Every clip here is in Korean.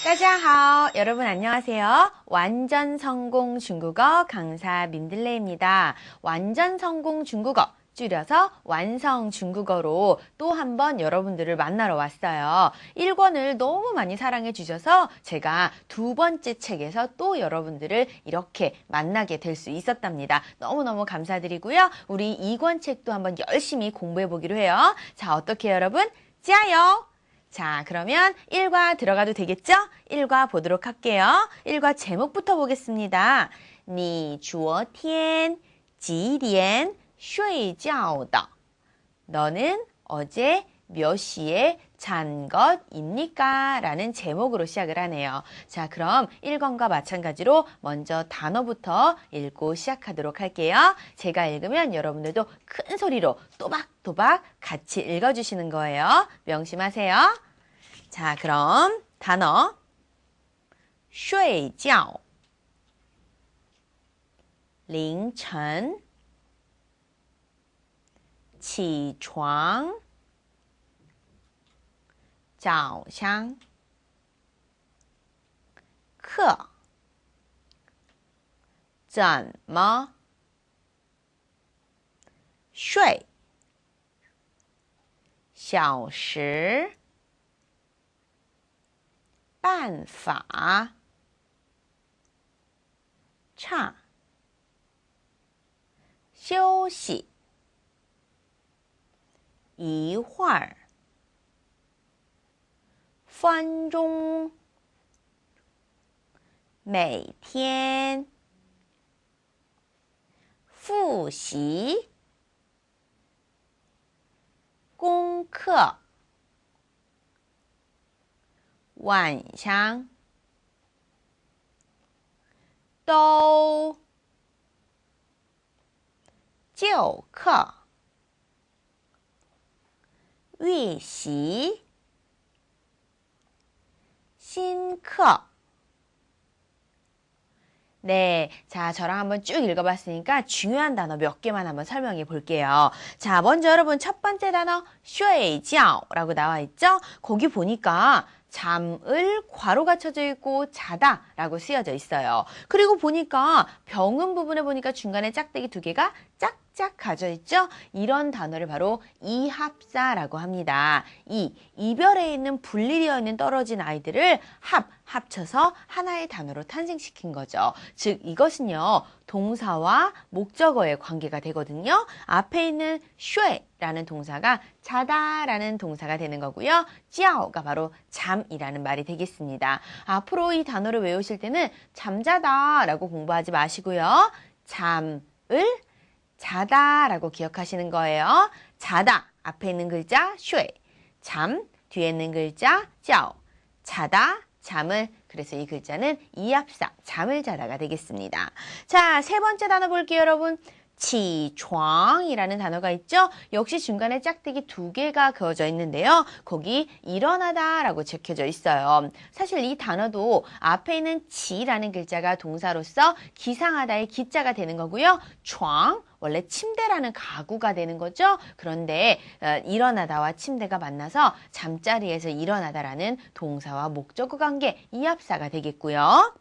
따자하오. 여러분 안녕하세요. 완전 성공 중국어 강사 민들레입니다. 완전 성공 중국어 줄여서 완성 중국어로 또 한 번 여러분들을 만나러 왔어요. 1권을 너무 많이 사랑해 주셔서 제가 두 번째 책에서 또 여러분들을 이렇게 만나게 될 수 있었답니다. 너무너무 감사드리고요. 우리 2권 책도 한번 열심히 공부해 보기로 해요. 자, 어떻게 여러분? 짜요! 자, 그러면 1과 들어가도 되겠죠? 1과 보도록 할게요. 1과 제목부터 보겠습니다. 你昨天几点睡觉的? 너는 어제 몇 시에 잔 것입니까? 라는 제목으로 시작을 하네요. 자, 그럼 1권과 마찬가지로 먼저 단어부터 읽고 시작하도록 할게요. 제가 읽으면 여러분들도 큰 소리로 또박또박 같이 읽어주시는 거예요. 명심하세요. 자, 그럼 단어 睡觉 凌晨起床早上课怎么睡小时办法差休息一会儿分钟每天复习功课晚上都就课预习新课 네, 자, 저랑 한번 쭉 읽어봤으니까 중요한 단어 몇 개만 한번 설명해 볼게요. 자, 먼저 여러분 첫 번째 단어 睡觉라고 나와 있죠? 거기 보니까 잠을 괄호가 쳐져 있고 자다 라고 쓰여져 있어요. 그리고 보니까 병음 부분에 보니까 중간에 짝대기 두 개가 짝짝 가져 있죠? 이런 단어를 바로 이합사라고 합니다. 이별에 있는 분리되어 있는 떨어진 아이들을 합쳐서 하나의 단어로 탄생시킨 거죠. 즉 이것은요. 동사와 목적어의 관계가 되거든요. 앞에 있는 睡라는 동사가 자다라는 동사가 되는 거고요. 觉가 바로 잠이라는 말이 되겠습니다. 앞으로 이 단어를 외우실 때는 잠자다라고 공부하지 마시고요. 잠을 자다라고 기억하시는 거예요. 자다 앞에 있는 글자 睡, 잠 뒤에 있는 글자 觉, 자다 잠을 그래서 이 글자는 이합사 잠을 자다가 되겠습니다. 자, 세 번째 단어 볼게요, 여러분. 起床이라는 단어가 있죠? 역시 중간에 짝대기 두 개가 그어져 있는데요. 거기 일어나다 라고 적혀져 있어요. 사실 이 단어도 앞에 있는 지라는 글자가 동사로서 기상하다의 기자가 되는 거고요. 床 원래 침대라는 가구가 되는 거죠. 그런데 일어나다와 침대가 만나서 잠자리에서 일어나다라는 동사와 목적어 관계 이합사가 되겠고요.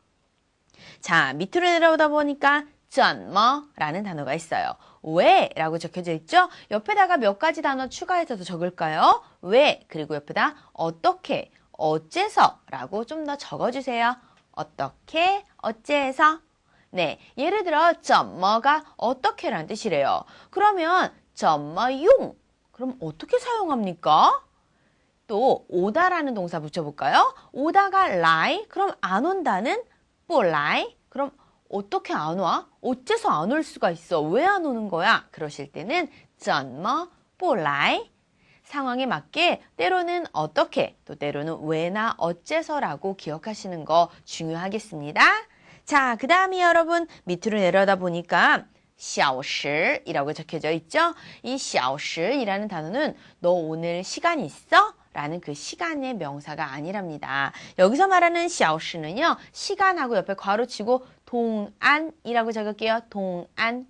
자, 밑으로 내려오다 보니까 怎么라는 단어가 있어요. 왜? 라고 적혀져 있죠? 옆에다가 몇 가지 단어 추가해서 적을까요? 왜? 그리고 옆에다 어떻게, 어째서 라고 좀 더 적어주세요. 어떻게, 어째서. 네, 예를 들어 怎么가 어떻게라는 뜻이래요. 그러면 怎么用? 그럼 어떻게 사용합니까? 또 오다라는 동사 붙여볼까요? 오다가来, 그럼 안 온다는 不来, 그럼 어떻게 안 와? 어째서 안 올 수가 있어? 왜 안 오는 거야? 그러실 때는 怎么不来? 상황에 맞게 때로는 어떻게, 또 때로는 왜나 어째서라고 기억하시는 거 중요하겠습니다. 자, 그 다음에 여러분 밑으로 내려다 보니까 小时이라고 적혀져 있죠? 이 小时이라는 단어는 너 오늘 시간 있어? 라는 그 시간의 명사가 아니랍니다. 여기서 말하는 小时는요. 시간하고 옆에 괄호 치고 동안이라고 적을게요. 동안.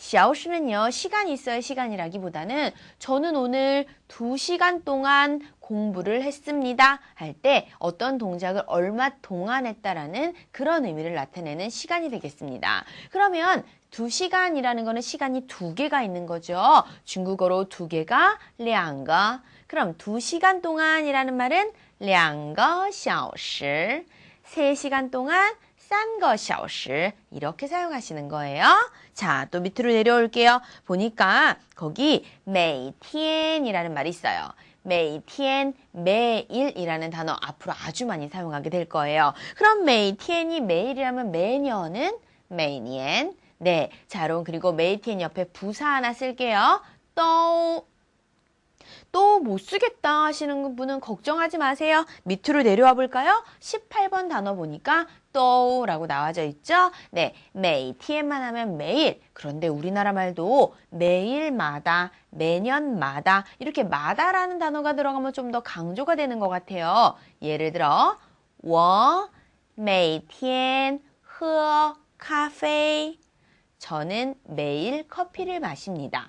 小时는요, 시간이 있어요. 시간이라기보다는 저는 오늘 2시간 동안 공부를 했습니다. 할 때 어떤 동작을 얼마 동안 했다라는 그런 의미를 나타내는 시간이 되겠습니다. 그러면 2시간이라는 거는 시간이 2개가 있는 거죠. 중국어로 2개가 2个. 그럼 2시간 동안이라는 말은 2个小时. 3시간 동안 3个小时 이렇게 사용하시는 거예요. 자, 또 밑으로 내려올게요. 보니까 거기 每天이라는 말이 있어요. 每天, 매일이라는 단어 앞으로 아주 많이 사용하게 될 거예요. 그럼 每天이 매일이라면 매년은 每年. 네, 자, 여러분 그리고 每天 옆에 부사 하나 쓸게요. 또 못 쓰겠다 하시는 분은 걱정하지 마세요. 밑으로 내려와 볼까요? 18번 단어 보니까 또라고 나와져 있죠? 네, 每天만 하면 매일. 그런데 우리나라 말도 매일마다, 매년마다 이렇게 마다라는 단어가 들어가면 좀 더 강조가 되는 것 같아요. 예를 들어 我每天喝咖啡. 저는 매일 커피를 마십니다.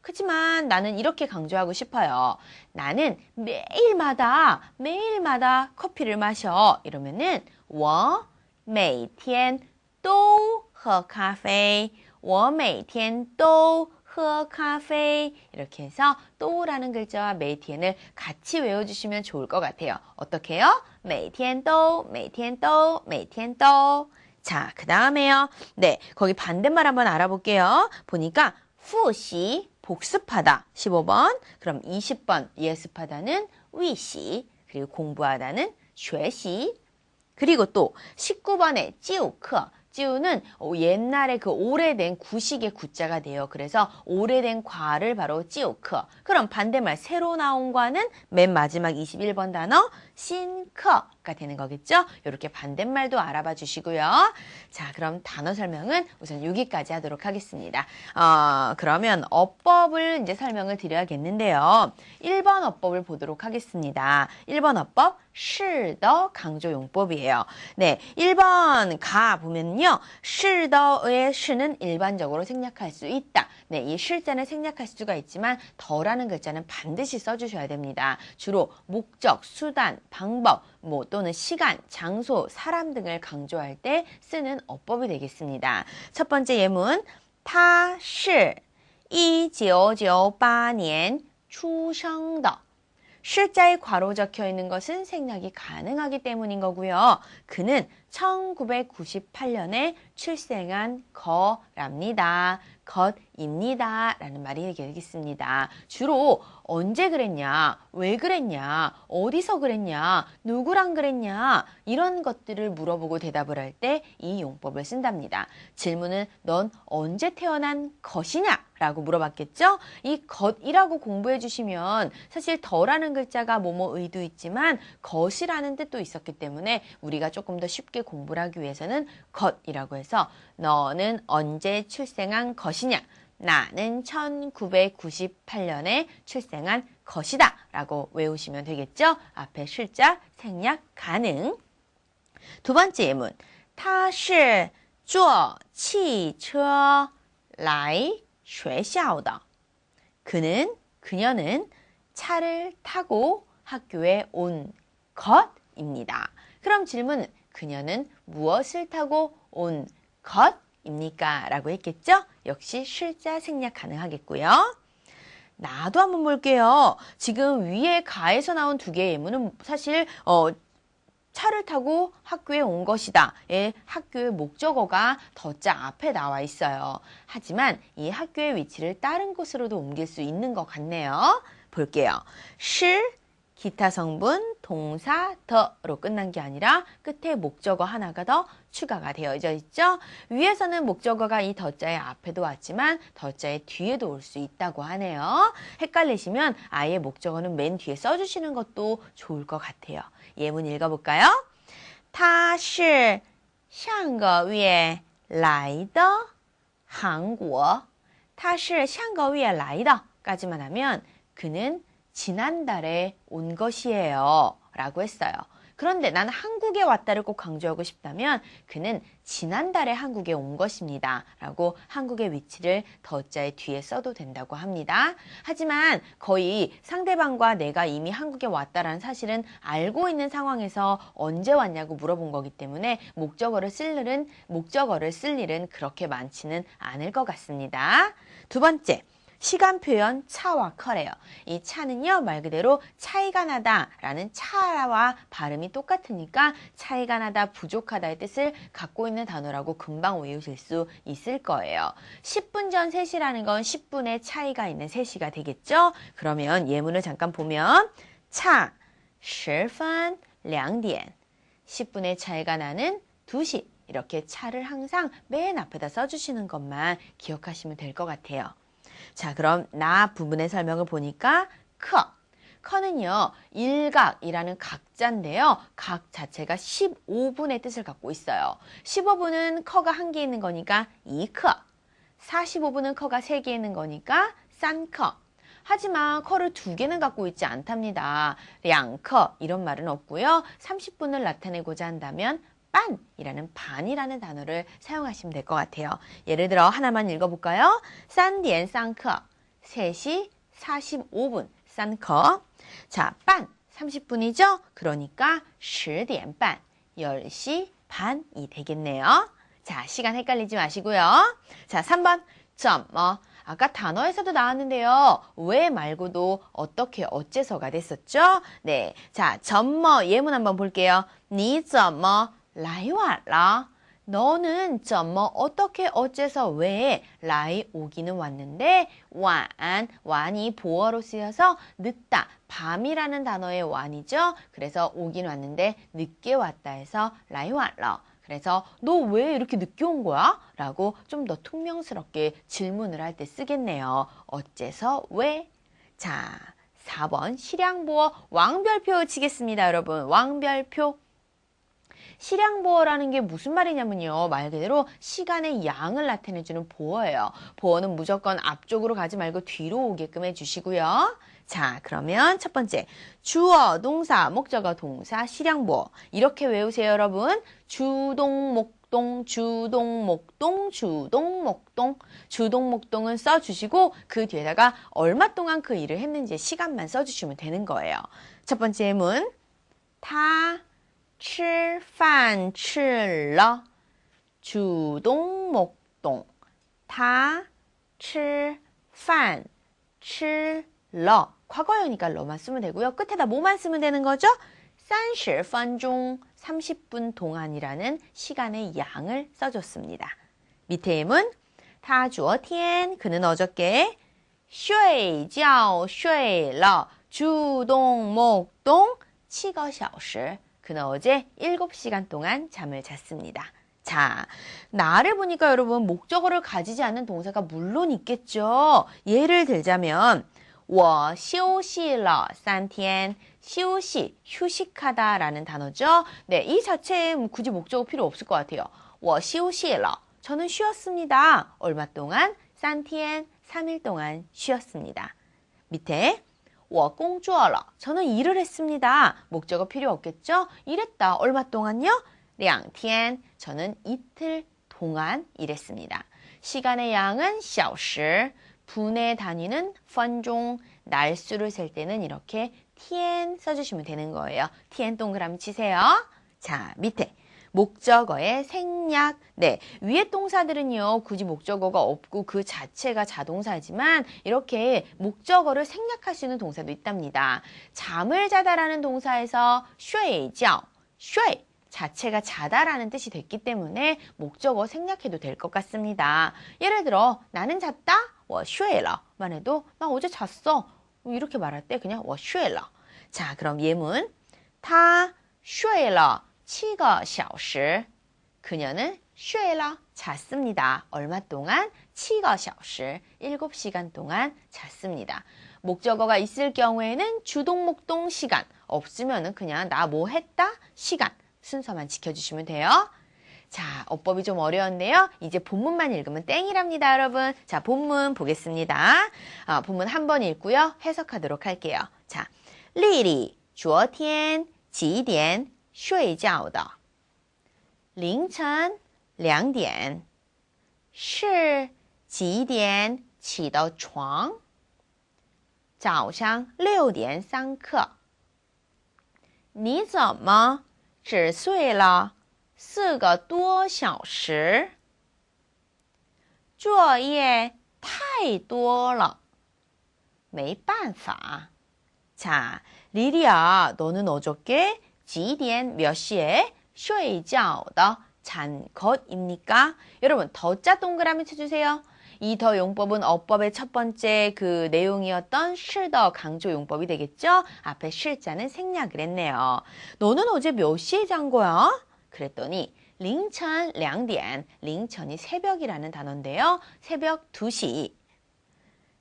그렇지만 나는 이렇게 강조하고 싶어요. 나는 매일마다 커피를 마셔. 이러면은 我每天都喝咖啡. 我每天都喝咖啡. 이렇게 해서 또라는 글자와 每天을 같이 외워주시면 좋을 것 같아요. 어떻게 해요? 每天都, 每天都, 每天都. 자, 그 다음에요. 네, 거기 반대말 한번 알아볼게요. 보니까 复习, 복습하다 15번, 그럼 20번 예습하다는 预习, 그리고 공부하다는 学习. 그리고 또 19번에 就课, 지우는 옛날에 그 오래된 구식의 구자가 돼요. 그래서 오래된 과를 바로 就课. 그럼 반대말 새로 나온 과는 맨 마지막 21번 단어 新课가 되는 거겠죠? 이렇게 반대말도 알아봐 주시고요. 자, 그럼 단어 설명은 우선 여기까지 하도록 하겠습니다. 그러면 어법을 이제 설명을 드려야겠는데요. 1번 어법을 보도록 하겠습니다. 1번 어법 是的 강조용법이에요. 네, 1번 가 보면요. 是的의 시는 일반적으로 생략할 수 있다. 네, 이 실자는 생략할 수가 있지만 더라는 글자는 반드시 써주셔야 됩니다. 주로 목적, 수단, 방법, 또는 시간, 장소, 사람 등을 강조할 때 쓰는 어법이 되겠습니다. 첫 번째 예문, 他是1998年出生的. 실자에 괄호 적혀 있는 것은 생략이 가능하기 때문인 거고요. 그는 1998년에 출생한 거랍니다. 것입니다. 라는 말이 되겠습니다. 주로 언제 그랬냐, 왜 그랬냐, 어디서 그랬냐, 누구랑 그랬냐 이런 것들을 물어보고 대답을 할 때 이 용법을 쓴답니다. 질문은 넌 언제 태어난 것이냐? 라고 물어봤겠죠? 이 것이라고 공부해 주시면 사실 더라는 글자가 뭐뭐의도 있지만 것이라는 뜻도 있었기 때문에 우리가 조금 더 쉽게 공부를 하기 위해서는 것이라고 해서 너는 언제 출생한 것이냐? 나는 1998년에 출생한 것이다 라고 외우시면 되겠죠? 앞에 실자 생략 가능. 두 번째 예문, 他是坐汽车来学校的. 그녀는 차를 타고 학교에 온 것입니다. 그럼 질문은 그녀는 무엇을 타고 온 것입니까? 라고 했겠죠? 역시 실자 생략 가능하겠고요. 나도 한번 볼게요. 지금 위에 가에서 나온 두 개의 예문은 사실 차를 타고 학교에 온 것이다. 예, 학교의 목적어가 더자 앞에 나와 있어요. 하지만 이 학교의 위치를 다른 곳으로도 옮길 수 있는 것 같네요. 볼게요. 是 기타 성분 동사 더로 끝난 게 아니라 끝에 목적어 하나가 더 추가가 되어져 있죠. 위에서는 목적어가 이 더자의 앞에도 왔지만 더자의 뒤에도 올 수 있다고 하네요. 헷갈리시면 아예 목적어는 맨 뒤에 써주시는 것도 좋을 것 같아요. 예문 읽어볼까요? 他是上个月来的韩国. 他是上个月来的 까지만 하면 그는 지난달에 온 것이에요 라고 했어요. 그런데 나는 한국에 왔다를 꼭 강조하고 싶다면 그는 지난달에 한국에 온 것입니다. 라고 한국의 위치를 더자의 뒤에 써도 된다고 합니다. 하지만 거의 상대방과 내가 이미 한국에 왔다라는 사실은 알고 있는 상황에서 언제 왔냐고 물어본 거기 때문에 목적어를 쓸 일은 그렇게 많지는 않을 것 같습니다. 두 번째. 시간 표현 차와 커래요. 이 차는요 말 그대로 차이가 나다라는 차와 발음이 똑같으니까 차이가 나다, 부족하다의 뜻을 갖고 있는 단어라고 금방 외우실 수 있을 거예요. 10분 전 3시라는 건 10분의 차이가 있는 3시가 되겠죠? 그러면 예문을 잠깐 보면 차, 10分 2点 10분의 차이가 나는 2시 이렇게 차를 항상 맨 앞에다 써주시는 것만 기억하시면 될 것 같아요. 자, 그럼 나 부분의 설명을 보니까 커는요 일각이라는 각자인데요. 각 자체가 15분의 뜻을 갖고 있어요. 15분은 커가 한 개 있는 거니까 2커, 45분은 커가 3개 있는 거니까 3커. 하지만 커를 2개는 갖고 있지 않답니다. 2커 이런 말은 없고요. 30분을 나타내고자 한다면 빤이라는 반이라는 단어를 사용하시면 될 것 같아요. 예를 들어 하나만 읽어볼까요? 3点上课 3시 45분 3课 자, 반 30분이죠? 그러니까 10点半 10시 반이 되겠네요. 자, 시간 헷갈리지 마시고요. 자, 3번 아까 단어에서도 나왔는데요. 왜 말고도 어떻게 어째서가 됐었죠? 네, 자, 예문 한번 볼게요. 你怎么来晚了? 너는 어떻게 어째서 왜 라이 오기는 왔는데 완이 보어로 쓰여서 늦다, 밤이라는 단어의 완이죠. 그래서 오긴 왔는데 늦게 왔다 해서 라이晚了. 그래서 너 왜 이렇게 늦게 온 거야? 라고 좀 더 퉁명스럽게 질문을 할 때 쓰겠네요. 어째서 왜? 자, 4번 실양보어 왕별표 치겠습니다. 여러분, 왕별표. 실양보어라는 게 무슨 말이냐면요. 말 그대로 시간의 양을 나타내주는 보어예요. 보어는 무조건 앞쪽으로 가지 말고 뒤로 오게끔 해주시고요. 자, 그러면 첫 번째 주어, 동사, 목적어, 동사, 실양보어 이렇게 외우세요, 여러분. 주동, 목동, 주동, 목동, 주동, 목동. 주동, 목동은 써주시고 그 뒤에다가 얼마 동안 그 일을 했는지 시간만 써주시면 되는 거예요. 첫 번째 예문 다 吃饭吃了主动목동他吃饭吃了 과거형이니까 러만 쓰면 되고요. 끝에다 뭐만 쓰면 되는 거죠? 30分钟 30분 동안이라는 시간의 양을 써줬습니다. 밑에 예문 他昨天 그는 어저께 睡觉睡了主动목동 7个小时 그는 어제 7시간 동안 잠을 잤습니다. 자, 나를 보니까 여러분 목적어를 가지지 않는 동사가 물론 있겠죠. 예를 들자면 我休息了3天 休息, 휴식하다 라는 단어죠. 네, 이 자체에 굳이 목적어 필요 없을 것 같아요. 我休息了 저는 쉬었습니다. 얼마 동안? 3天 3일 동안 쉬었습니다. 밑에 我工作了 저는 일을 했습니다. 목적어 필요 없겠죠? 일했다. 얼마 동안요? 2天 저는 이틀 동안 일했습니다. 시간의 양은 小时 분의 단위는 分钟 날수를 셀 때는 이렇게 天 써주시면 되는 거예요. 天 동그라미 치세요. 자, 밑에 목적어의 생략. 네, 위에 동사들은요 굳이 목적어가 없고 그 자체가 자동사지만 이렇게 목적어를 생략할 수 있는 동사도 있답니다. 잠을 자다라는 동사에서 睡觉 睡 자체가 자다라는 뜻이 됐기 때문에 목적어 생략해도 될 것 같습니다. 예를 들어 나는 잤다 我睡了만 해도 나 어제 잤어 이렇게 말할 때 그냥 我睡了 자, 그럼 예문 他睡了7个小时 그녀는 睡了 잤습니다. 얼마 동안? 7个小时 7시간 동안 잤습니다. 목적어가 있을 경우에는 주동, 목동, 시간 없으면은 그냥 나 뭐 했다? 시간 순서만 지켜주시면 돼요. 자, 어법이 좀 어려운데요. 이제 본문만 읽으면 땡이랍니다, 여러분. 자, 본문 보겠습니다. 본문 한 번 읽고요. 해석하도록 할게요. 자, 丽丽昨天几点睡觉的凌晨2点是几点起的床？早上6点上课。你怎么只睡了4个多小时？作业太多了，没办法。 자, 리리야, 너는 어저께 几点 몇 시에 睡觉的잔 것입니까? 여러분, 더자 동그라미 쳐주세요. 이 더 용법은 어법의 첫 번째 그 내용이었던 실더 강조 용법이 되겠죠? 앞에 실자는 생략을 했네요. 너는 어제 몇 시에 잔 거야? 그랬더니 凌晨2点, 凌晨이 새벽이라는 단어인데요. 새벽 2시.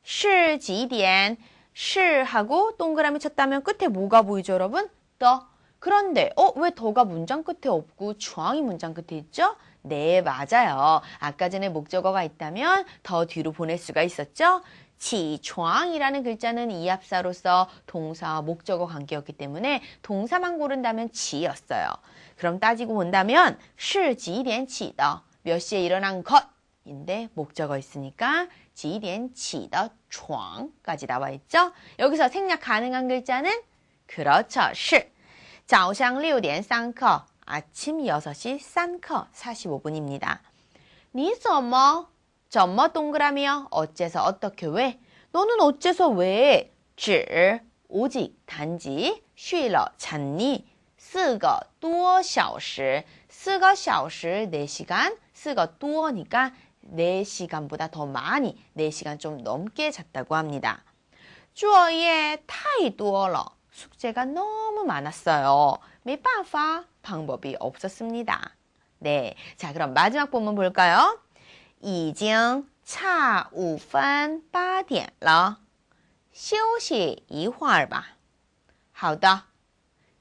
是几点? 是하고 동그라미 쳤다면 끝에 뭐가 보이죠, 여러분? 더. 그런데 왜 더가 문장 끝에 없고 주황이 문장 끝에 있죠? 네, 맞아요. 아까 전에 목적어가 있다면 더 뒤로 보낼 수가 있었죠? 치주황이라는 글자는 이합사로서 동사와 목적어 관계였기 때문에 동사만 고른다면 지였어요. 그럼 따지고 본다면 是几点起的 몇 시에 일어난 것인데 목적어 있으니까 几点起的床까지 나와 있죠? 여기서 생략 가능한 글자는 그렇죠. 是早上6点上课 아침 6시 上课 45분입니다. 你怎么동그라미요? 어째서 어떻게 왜? 너는 어째서 왜? 只 오직 단지 睡了 잤니? 4个多小时 4个小时 4시간 4个多니까 4시간보다 더 많이 4시간 좀 넘게 잤다고 합니다. 作业太多了 숙제가 너무 많았어요. 没办法 방법이 없었습니다. 네, 자 그럼 마지막 본문 볼까요? 已经差5分8点了休息一会儿吧好的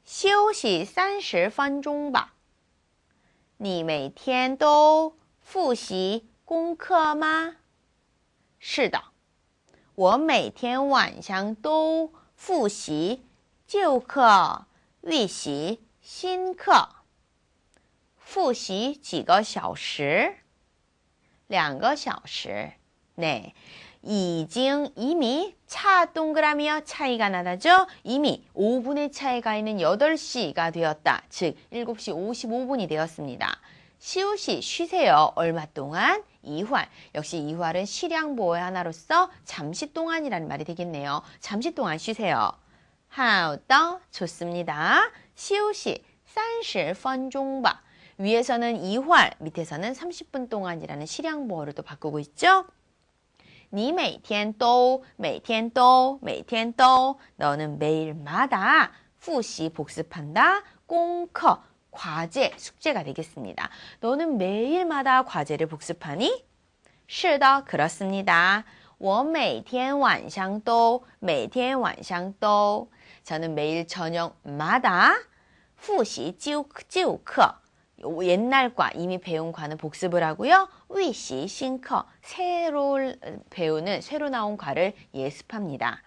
休息30分钟吧你每天都复习功课吗是的我每天晚上都复习旧课预习新课复习几个小时2个小时 네, 이미 차 동그라미와 차이가 나다죠? 이미 5분의 차이가 있는 8시가 되었다. 즉 7시 55분이 되었습니다. 시우시 쉬세요. 얼마 동안? 2활. 역시 2활은 실양보호의 하나로서 잠시 동안이라는 말이 되겠네요. 잠시 동안 쉬세요. 好的, 좋습니다. 시우시 30分钟吧. 위에서는 2활, 밑에서는 30분 동안이라는 실양보호를 또 바꾸고 있죠? 你每天都 너는 매일마다 复习 복습한다. 功课 과제, 숙제가 되겠습니다. 너는 매일마다 과제를 복습하니? 是的, 그렇습니다. 我每天晚上都 저는 매일 저녁마다 复习旧课 옛날과 이미 배운 과는 복습을 하고요. 위시, 싱커, 새로 나온 과를 예습합니다.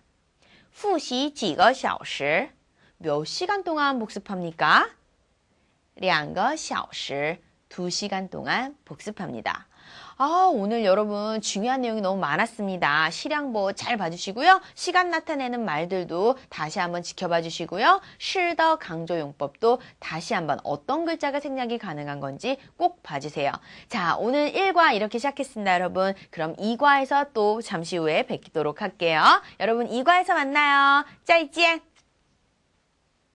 复习几个小时 몇 시간 동안 복습합니까? 2个小时 2시간 동안 복습합니다. 오늘 여러분 중요한 내용이 너무 많았습니다. 실양보 잘 봐주시고요. 시간 나타내는 말들도 다시 한번 지켜봐 주시고요. 실더 강조용법도 다시 한번 어떤 글자가 생략이 가능한 건지 꼭 봐주세요. 자, 오늘 1과 이렇게 시작했습니다, 여러분. 그럼 2과에서 또 잠시 후에 뵙도록 할게요. 여러분 2과에서 만나요. 再见!